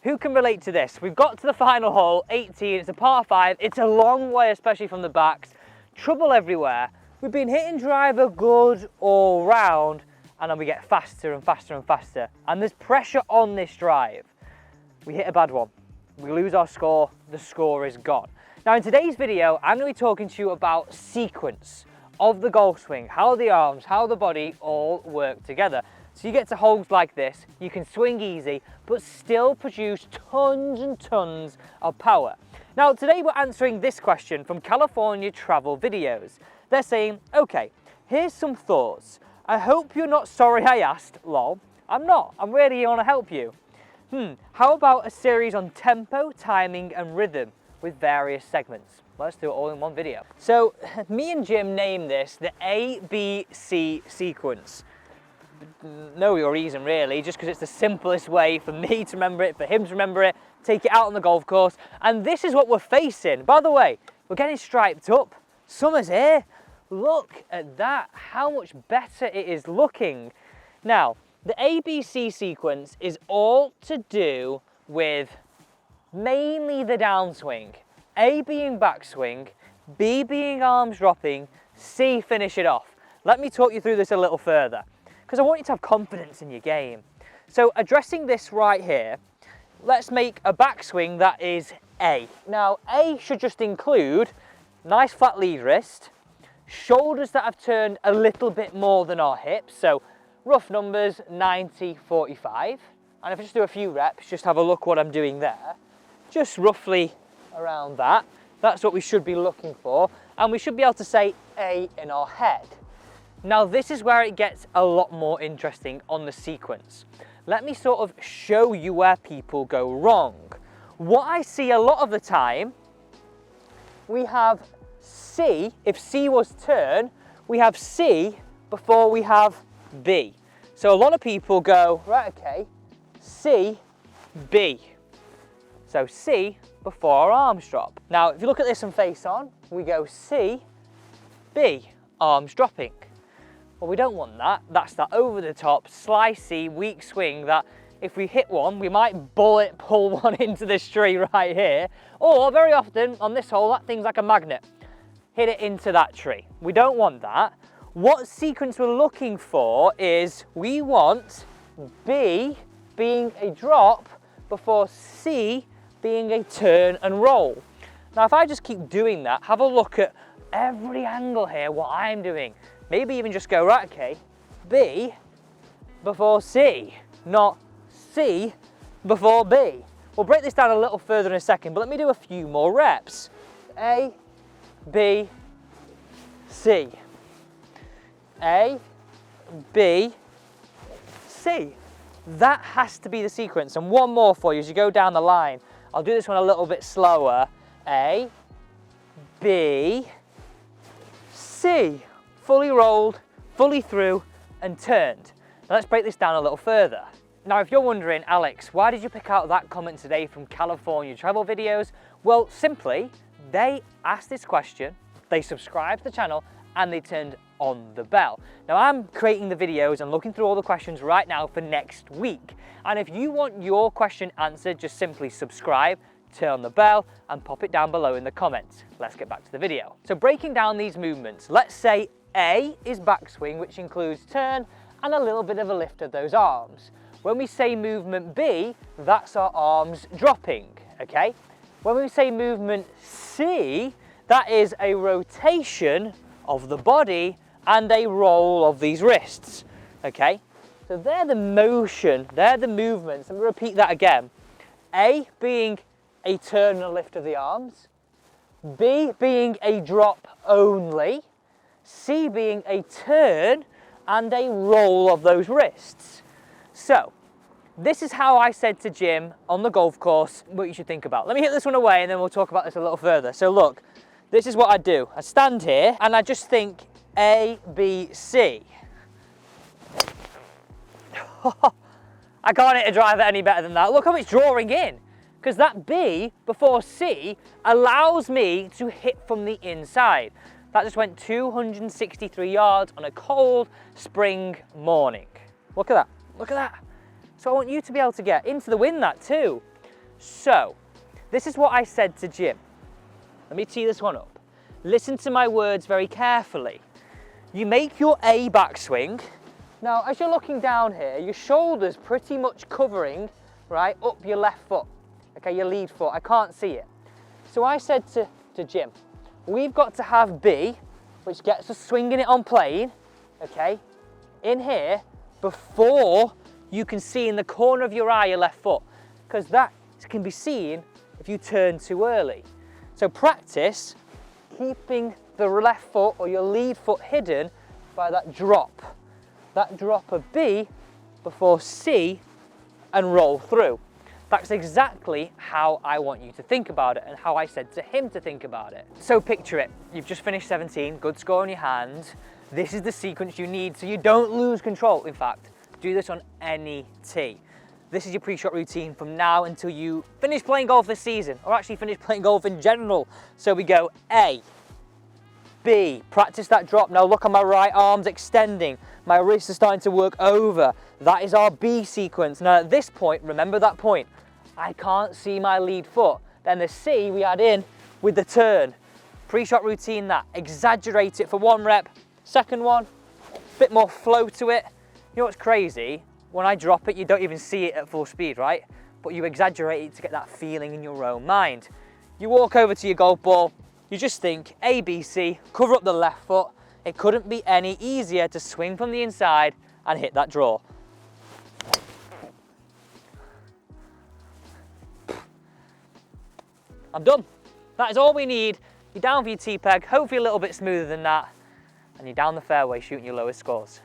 Who can relate to this? We've got to the final hole, 18, it's a par 5, it's a long way, especially from the backs, trouble everywhere. We've been hitting driver good all round, and then we get faster and faster and faster. And there's pressure on this drive. We hit a bad one, we lose our score, the score is gone. Now in today's video, I'm going to be talking to you about sequence of the golf swing, how the arms, how the body all work together. So you get to holes like this, you can swing easy, but still produce tons and tons of power. Now today we're answering this question from California Travel Videos. They're saying, okay, here's some thoughts. I hope you're not sorry I asked, lol. I'm not, I'm really want to help you. How about a series on tempo, timing and rhythm with various segments? Let's do it all in one video. So me and Jim named this the ABC sequence. No reason really, just because it's the simplest way for me to remember it, for him to remember it, take it out on the golf course, and this is what we're facing. By the way, we're getting striped up. Summer's here. Look at that, how much better it is looking. Now, the ABC sequence is all to do with mainly the downswing. A being backswing, B being arms dropping, C finish it off. Let me talk you through this a little further, because I want you to have confidence in your game. So addressing this right here, let's make a backswing that is A. Now A should just include nice flat lead wrist, shoulders that have turned a little bit more than our hips, so rough numbers 90, 45. And if I just do a few reps, just have a look what I'm doing there, just roughly around that. That's what we should be looking for, and we should be able to say A in our head. Now this is where it gets a lot more interesting on the sequence. Let me sort of show you where people go wrong. What I see a lot of the time, we have C, if C was turn, we have C before we have B. So a lot of people go, right, okay, C, B. So C before our arms drop. Now, if you look at this and face on, we go C, B, arms dropping. Well, we don't want that. That's that over the top, slicey, weak swing that if we hit one, we might bullet pull one into this tree right here. Or very often on this hole, that thing's like a magnet. Hit it into that tree. We don't want that. What sequence we're looking for is we want B being a drop before C being a turn and roll. Now if I just keep doing that, have a look at every angle here, what I'm doing. Maybe even just go, right, okay, B before C, not C before B. We'll break this down a little further in a second, but let me do a few more reps. A, B, C. A, B, C. That has to be the sequence. And one more for you as you go down the line. I'll do this one a little bit slower. A, B, C. Fully rolled, fully through, and turned. Now let's break this down a little further. Now if you're wondering, Alex, why did you pick out that comment today from California Travel Videos? Well, simply, they asked this question, they subscribed to the channel, and they turned on the bell. Now I'm creating the videos and looking through all the questions right now for next week. And if you want your question answered, just simply subscribe, turn on the bell, and pop it down below in the comments. Let's get back to the video. So breaking down these movements, let's say A is backswing, which includes turn and a little bit of a lift of those arms. When we say movement B, that's our arms dropping, okay? When we say movement C, that is a rotation of the body and a roll of these wrists, okay? So they're the motion, they're the movements. Let me repeat that again. A being a turn and a lift of the arms, B being a drop only, C being a turn and a roll of those wrists. So this is how I said to Jim on the golf course what you should think about. Let me hit this one away and then we'll talk about this a little further. So look, this is what I do. I stand here and I just think A, B, C. I can't hit a driver any better than that. Look how it's drawing in, because that B before C allows me to hit from the inside. That just went 263 yards on a cold spring morning. Look at that, look at that. So I want you to be able to get into the wind that too. So, this is what I said to Jim. Let me tee this one up. Listen to my words very carefully. You make your A backswing. Now, as you're looking down here, your shoulder's pretty much covering, right, up your left foot, okay, your lead foot. I can't see it. So I said to Jim, we've got to have B, which gets us swinging it on plane, okay, in here before you can see in the corner of your eye your left foot, because that can be seen if you turn too early. So practice keeping the left foot or your lead foot hidden by that drop of B before C and roll through. That's exactly how I want you to think about it and how I said to him to think about it. So picture it, you've just finished 17, good score in your hand. This is the sequence you need so you don't lose control. In fact, do this on any tee. This is your pre-shot routine from now until you finish playing golf this season, or actually finish playing golf in general. So we go A, B, practice that drop. Now look at my right arm's extending. My wrists are starting to work over. That is our B sequence. Now at this point, remember that point, I can't see my lead foot. Then the C we add in with the turn. Pre-shot routine that, exaggerate it for 1 rep. Second one, bit more flow to it. You know what's crazy? When I drop it, you don't even see it at full speed, right? But you exaggerate it to get that feeling in your own mind. You walk over to your golf ball, you just think A, B, C, cover up the left foot. It couldn't be any easier to swing from the inside and hit that draw. I'm done. That is all we need. You're down for your tee peg, hopefully a little bit smoother than that, and you're down the fairway shooting your lowest scores.